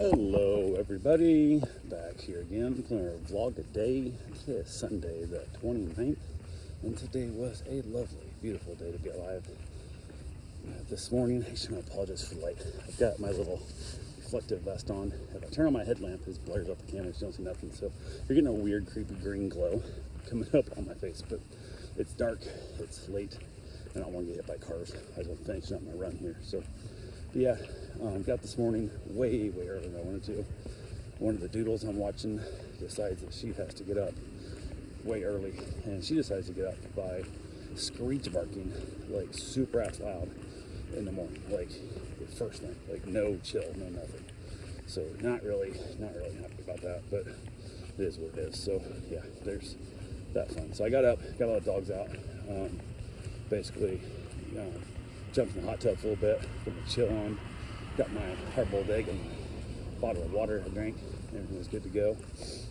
Hello everybody, back here again for our vlog today. Today is Sunday the 29th, and today was a lovely, beautiful day to be alive. This morning, actually I apologize for the light. I've got my little reflective vest on. If I turn on my headlamp, it blurs out the camera, so you don't see nothing. So you're getting a weird, creepy green glow coming up on my face, but it's dark, it's late, and I don't want to get hit by cars. I don't finish up my run here. So yeah, got this morning way earlier than I wanted to. One of the doodles I'm watching decides that she has to get up way early, and she decides to get up by screech barking like super ass loud in the morning, like the first thing, like no chill, no nothing. So not really happy about that, but it is what it is. So yeah, there's that fun. So I got up, got all the dogs out, basically jumped in the hot tub for a little bit, put my chill on, got my hard-boiled egg and a bottle of water I drank. Everything was good to go.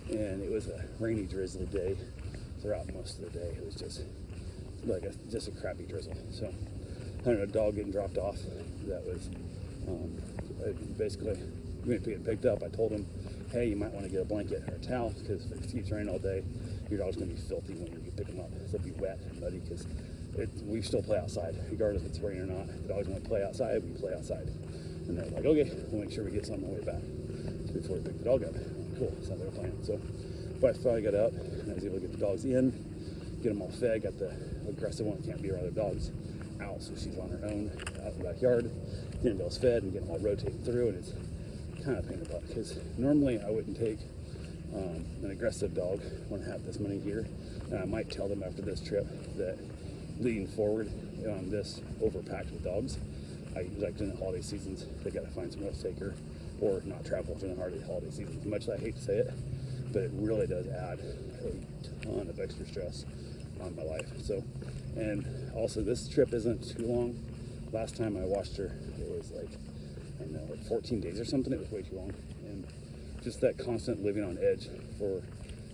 And it was a rainy, drizzly day throughout most of the day. It was just like just a crappy drizzle. So I had a dog getting dropped off. That was basically getting picked up. I told him, hey, you might want to get a blanket or a towel, because if it keeps raining all day, your dog's going to be filthy when you pick him up. They'll be wet and muddy, because we still play outside, regardless if it's raining or not. If the dogs want to play outside, we play outside. And they're like, okay, we'll make sure we get some on the way back before we pick the dog up. Cool, that's how they were playing. So, but I finally got up, and I was able to get the dogs in, get them all fed. Got the aggressive one, can't be around other dogs, out, so she's on her own out in the backyard, getting those fed and getting them all rotating through. And it's kind of a pain in the butt, because normally I wouldn't take an aggressive dog when I have this many here. And I might tell them after this trip that leading forward on this overpacked with dogs, like during the holiday seasons, they got to find someone else to take her, or not travel during the holiday seasons. As much as I hate to say it, but it really does add a ton of extra stress on my life. So, and also this trip isn't too long. Last time I watched her, it was like, I don't know, like 14 days or something. It was way too long. And just that constant living on edge for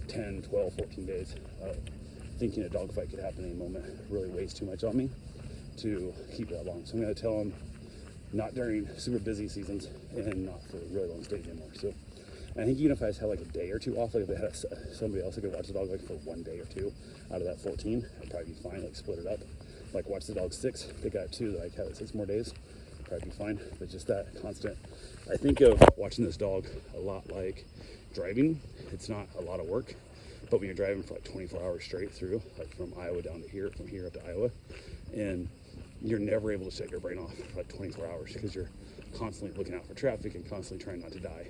10, 12, 14 days, thinking a dog fight could happen any moment really weighs too much on me to keep that long. So I'm going to tell them not during super busy seasons and not for really long stays anymore. So I think even if I just had like a day or two off, like if they had somebody else that could watch the dog like for one day or two out of that 14, I'd probably be fine. Like split it up, like watch the dog 6. They got 2 that I have it 6 more days, probably be fine. But just that constant, I think of watching this dog a lot like driving. It's not a lot of work, but when you're driving for like 24 hours straight through, like from Iowa down to here, from here up to Iowa, and you're never able to shut your brain off for like 24 hours, because you're constantly looking out for traffic and constantly trying not to die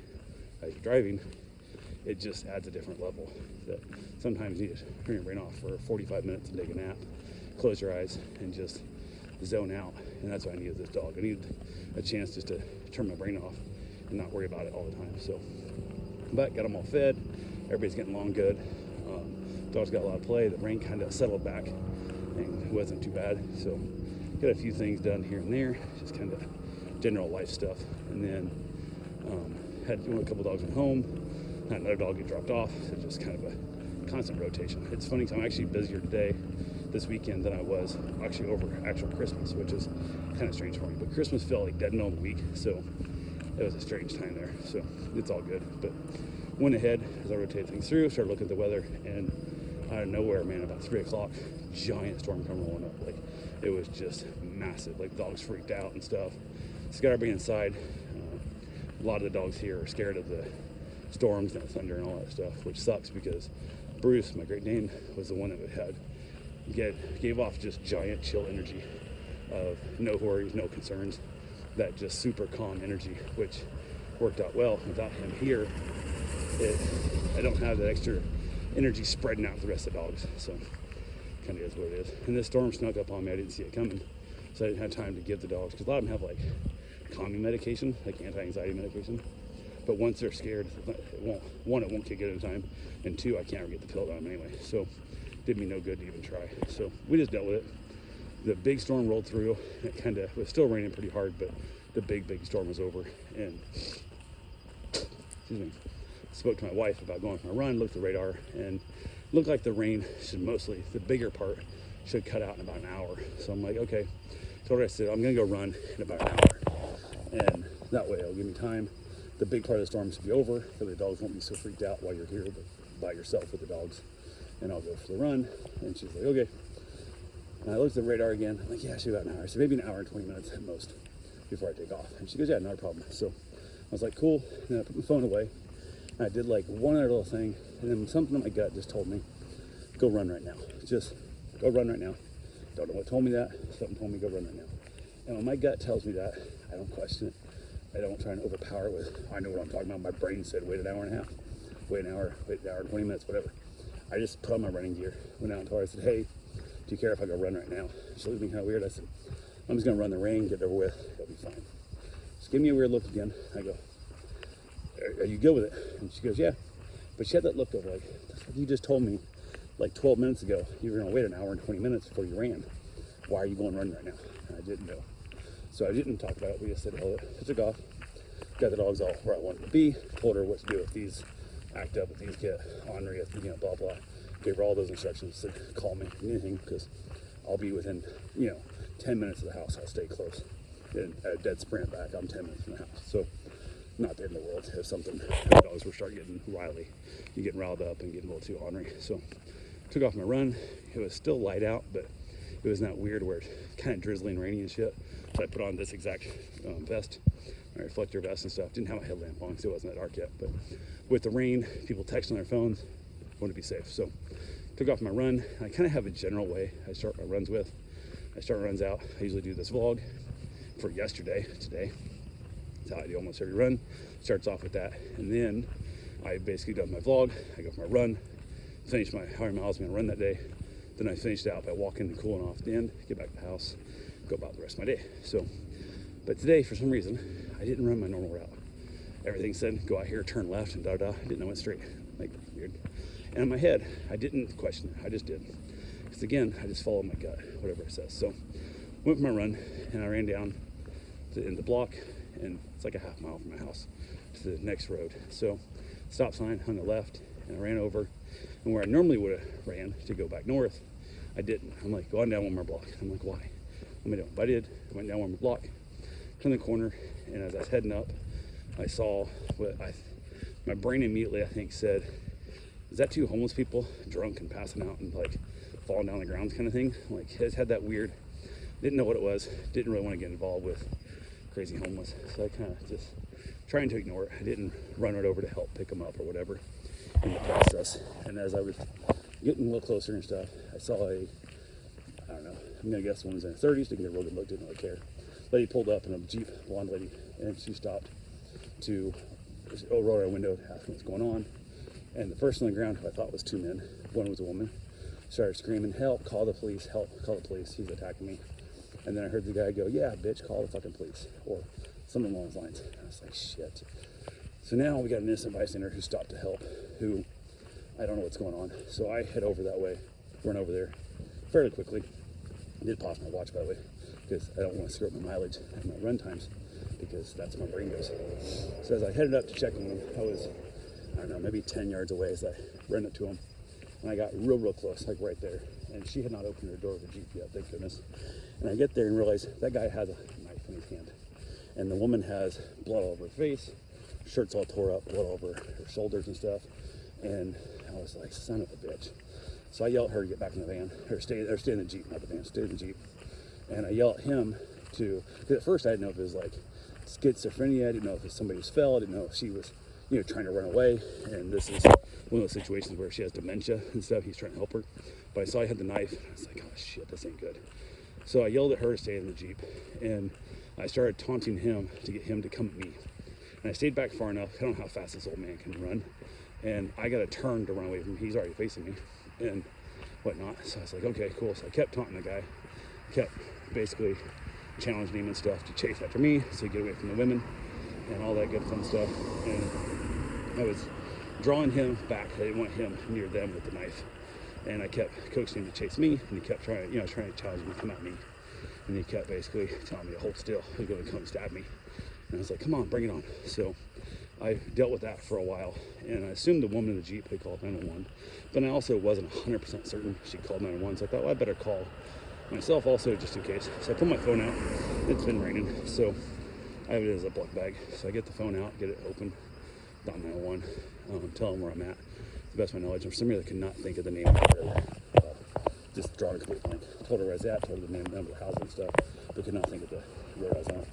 as you're driving. It just adds a different level that sometimes you need to turn your brain off for 45 minutes and take a nap, close your eyes, and just zone out. And that's what I needed this dog. I needed a chance just to turn my brain off and not worry about it all the time. So, but got them all fed. Everybody's getting along good. Dogs got a lot of play. The rain kind of settled back, and it wasn't too bad. So got a few things done here and there, just kind of general life stuff. And then had a couple dogs at home, had another dog get dropped off. So just kind of a constant rotation. It's funny because I'm actually busier today, this weekend, than I was actually over actual Christmas, which is kind of strange for me. But Christmas felt like dead middle of the week, so it was a strange time there. So it's all good. But went ahead as I rotated things through, started looking at the weather, and out of nowhere, man, about 3 o'clock, giant storm coming rolling up. Like, it was just massive. Like, dogs freaked out and stuff. So got everybody inside. A lot of the dogs here are scared of the storms and the thunder and all that stuff, which sucks, because Bruce, my Great Dane, was the one that gave off just giant chill energy of no worries, no concerns, that just super calm energy, which worked out well. Without him here, I don't have that extra energy spreading out to the rest of the dogs. So kind of is what it is. And this storm snuck up on me. I didn't see it coming, so I didn't have time to give the dogs, because a lot of them have like calming medication, like anti-anxiety medication. But once they're scared, it won't kick in in time, and 2, I can't ever get the pill on them anyway. So did me no good to even try. So we just dealt with it. The big storm rolled through. It kind of was still raining pretty hard, but the big storm was over. And excuse me, spoke to my wife about going for a run, looked at the radar, and looked like the rain should mostly, the bigger part, should cut out in about an hour. So I'm like, okay. Told her, I said, I'm gonna go run in about an hour, and that way it'll give me time the big part of the storm should be over, so the dogs won't be so freaked out while you're here by yourself with the dogs. And I'll go for the run. And she's like, okay. And I looked at the radar again. I'm like, yeah, it should be about an hour. So maybe an hour and 20 minutes at most before I take off. And she goes, yeah, not a problem. So I was like, cool. And then I put my phone away. And I did like one other little thing. And then something in my gut just told me, go run right now. Just go run right now. Don't know what told me that. Something told me go run right now. And when my gut tells me that, I don't question it. I don't try and overpower it with, I know what I'm talking about. My brain said, wait an hour and a half, wait an hour and 20 minutes, whatever. I just put on my running gear, went out and told her, I said, hey, do you care if I go run right now? She looked at me kind of weird. I said, I'm just gonna run the rain, get it over with, it'll be fine. She gave me a weird look again. I go, are you good with it? And she goes, yeah. But she had that look of like, you just told me like 12 minutes ago, you were gonna wait an hour and 20 minutes before you ran. Why are you going running right now? And I didn't know. So I didn't talk about it. We just said, oh, I took off, got the dogs all where I wanted to be, told her what to do if these act up, if these get ornery, if blah, blah. Gave her all those instructions, said, call me, anything, because I'll be within, 10 minutes of the house. I'll stay close. And at a dead sprint back, I'm 10 minutes from the house. So not the end of the world if something, the dogs were start getting wily. You're getting riled up and getting a little too ornery. So took off my run. It was still light out, but it was not weird where it's kind of drizzling, rainy and shit. So I put on this exact vest, my reflector vest and stuff. Didn't have my headlamp on because it wasn't that dark yet. But with the rain, people texting on their phones, wanted to be safe. So took off my run. I kind of have a general way I start my runs with. I start my runs out. I usually do this vlog for yesterday, today. That's how I do almost every run. Starts off with that. And then I basically done my vlog. I go for my run, finish my how many miles I'm gonna run that day. Then I finished out by walking and cooling off at the end, get back to the house, go about the rest of my day. So, but today, for some reason, I didn't run my normal route. Everything said, go out here, turn left, and da-da. I didn't know it straight, like weird. And in my head, I didn't question it, I just did. Because again, I just followed my gut, whatever it says. So, went for my run, and I ran down to the end of the block, and it's like a half mile from my house to the next road. So, stop sign, hung a left, and I ran over. And where I normally would have ran to go back north, I didn't. I'm like, go on down one more block. I'm like, why? What am I doing? But I did. I went down one more block, turned the corner, and as I was heading up, I saw my brain immediately, I think, said, is that two homeless people drunk and passing out and like falling down the ground kind of thing? Like, I just had that weird, didn't know what it was, didn't really want to get involved with crazy homeless. So I kind of just trying to ignore it. I didn't run right over to help pick them up or whatever in the process. And as I was getting a little closer and stuff, I saw I don't know, I'm gonna guess the woman's in her 30s, didn't get a real good look, didn't really care. Lady pulled up in a Jeep, blonde lady, and she stopped to roll her window to ask me what's going on. And the person on the ground, who I thought was two men, one was a woman, started screaming, help, call the police, help, call the police, he's attacking me. And then I heard the guy go, yeah, bitch, call the fucking police, or something along those lines. I was like, shit. So now we got an innocent bystander who stopped to help, who I don't know what's going on. So I head over that way, run over there fairly quickly. I did pause my watch, by the way, because I don't want to screw up my mileage and my run times, because that's where my brain goes. So as I headed up to check on him, I was, I don't know, maybe 10 yards away as I ran up to him. And I got real close, like right there. And she had not opened her door of the Jeep yet, thank goodness. And I get there and realize that guy has a knife in his hand. And the woman has blood all over her face, shirt's all tore up, blood all over her shoulders and stuff. And I was like, son of a bitch. So I yell at her to get back in the van, or stay in the Jeep, not the van, stay in the Jeep. And I yell at him to, because at first I didn't know if it was like schizophrenia, I didn't know if it was somebody who's fell, I didn't know if she was, trying to run away. And this is one of those situations where she has dementia and stuff, he's trying to help her. But I saw he had the knife, and I was like, oh shit, this ain't good. So I yelled at her to stay in the Jeep, and I started taunting him to get him to come at me. And I stayed back far enough, I don't know how fast this old man can run. And I got to turn to run away from him. He's already facing me and whatnot. So I was like, okay, cool. So I kept taunting the guy, kept basically challenging him and stuff to chase after me so he'd get away from the women and all that good fun stuff. And I was drawing him back. I didn't want him near them with the knife. And I kept coaxing him to chase me, and he kept trying to challenge me to come at me. And he kept basically telling me to hold still. He was going to come stab me. And I was like, come on, bring it on. So I dealt with that for a while, and I assumed the woman in the Jeep had called 911, but I also wasn't 100% certain she called 911, so I thought, well, I better call myself also just in case. So I put my phone out. It's been raining, so I have it as a Ziploc bag. So I get the phone out, get it open, dial 911, tell them where I'm at, to the best of my knowledge. And for some reason, I could not think of the name of the just drawing a complete blank. Told her where I was at, told her the name, number of the house and stuff, but could not think of the road I was on. And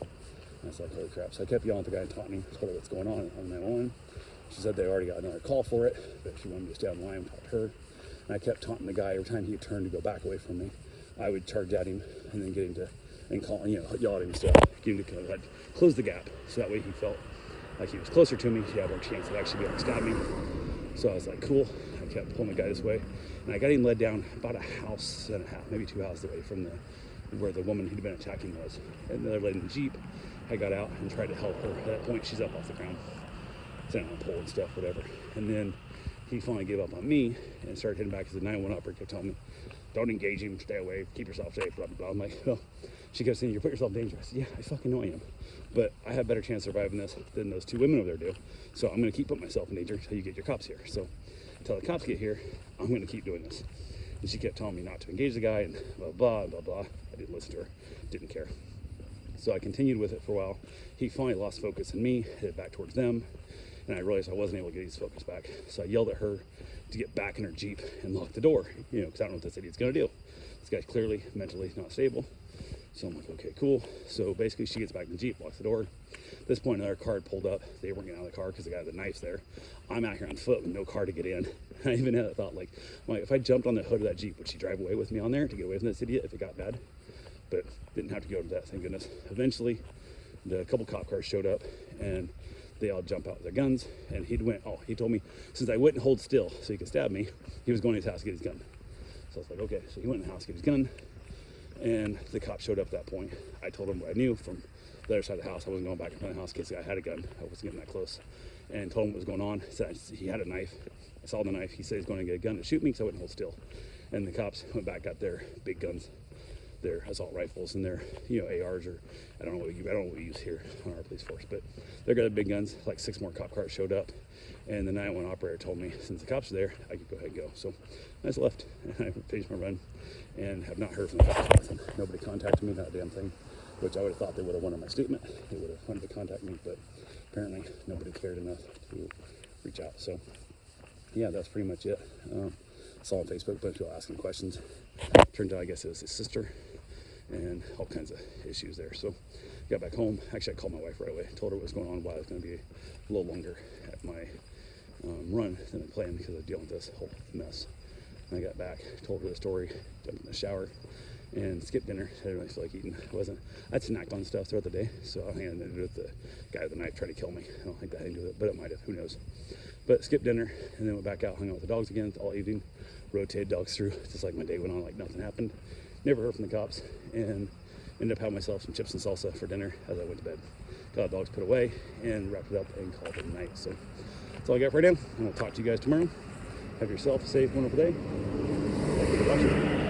I was like, holy crap. So I kept yelling at the guy in Taunton, told her what's going on 911. She said they already got another call for it, but she wanted me to stay on the line and talk to her. And I kept taunting the guy every time he turned to go back away from me. I would charge at him and then get him to, and call, yell at him and stuff, get him to kind of like close the gap. So that way he felt like he was closer to me. He had more chance of actually being able to stab me. So I was like, cool. I kept pulling the guy this way. And I got him led down about a house and a half, maybe 2 houses away from where the woman he'd been attacking was. And the other lady in the Jeep, I got out and tried to help her. At that point, she's up off the ground, standing on a pole and stuff, whatever. And then he finally gave up on me and started heading back, because the 911 operator kept telling me, don't engage him, stay away, keep yourself safe, blah, blah, blah. I'm like, well, she kept saying, you put yourself in danger. I said, yeah, I fucking know I am. But I have better chance of surviving this than those 2 women over there do. So I'm going to keep putting myself in danger until you get your cops here. So until the cops get here, I'm going to keep doing this. And she kept telling me not to engage the guy and blah, blah, blah, blah. I didn't listen to her, didn't care. So I continued with it for a while. He finally lost focus in me, headed back towards them. And I realized I wasn't able to get his focus back. So I yelled at her to get back in her Jeep and lock the door, because I don't know what this idiot's going to do. This guy's clearly mentally not stable. So I'm like, okay, cool. So basically she gets back in the Jeep, locks the door. At this point, another car had pulled up. They weren't getting out of the car because the guy had the knives there. I'm out here on foot with no car to get in. I even had a thought, like, if I jumped on the hood of that Jeep, would she drive away with me on there to get away from this idiot if it got bad? But didn't have to go to that, thank goodness. Eventually, the couple cop cars showed up, and they all jump out with their guns. And he told me, since I wouldn't hold still so he could stab me, he was going to his house to get his gun. So I was like, okay. So he went in the house to get his gun, and the cop showed up at that point. I told him what I knew from the other side of the house. I wasn't going back in front of the house in case the guy had a gun. I wasn't getting that close. And told him what was going on. He said he had a knife. I saw the knife. He said he's going to get a gun to shoot me because I wouldn't hold still. And the cops went back, got their big guns, their assault rifles, and their ARs, or I don't know what we use here on our police force, but they got big guns. Like 6 more cop cars showed up, and the 911 operator told me since the cops are there, I could go ahead and go. So I just left and I finished my run, and have not heard from the cops. Nobody contacted me, not a damn thing. Which I would have thought they would have wanted my statement. They would have wanted to contact me, but apparently nobody cared enough to reach out. So yeah, that's pretty much it. Saw on Facebook a bunch of people asking questions. Turned out I guess it was his sister, and all kinds of issues there. So got back home. Actually, I called my wife right away. Told her what was going on, why I was going to be a little longer at my run than I planned, because I was dealing with this whole mess. And I got back, told her the story, jumped in the shower, and skipped dinner. I didn't really feel like eating. I'd snacked on stuff throughout the day, so I think I ended with the guy with the knife trying to kill me. I don't think that had anything to do with it, but it might have, who knows. But skipped dinner, and then went back out, hung out with the dogs again all evening, rotated dogs through, just like my day went on like nothing happened. Never heard from the cops, and ended up having myself some chips and salsa for dinner as I went to bed. Got the dogs put away, and wrapped it up and called it a night. So that's all I got for right now. I'm gonna talk to you guys tomorrow. Have yourself a safe, wonderful day. Thank you for watching.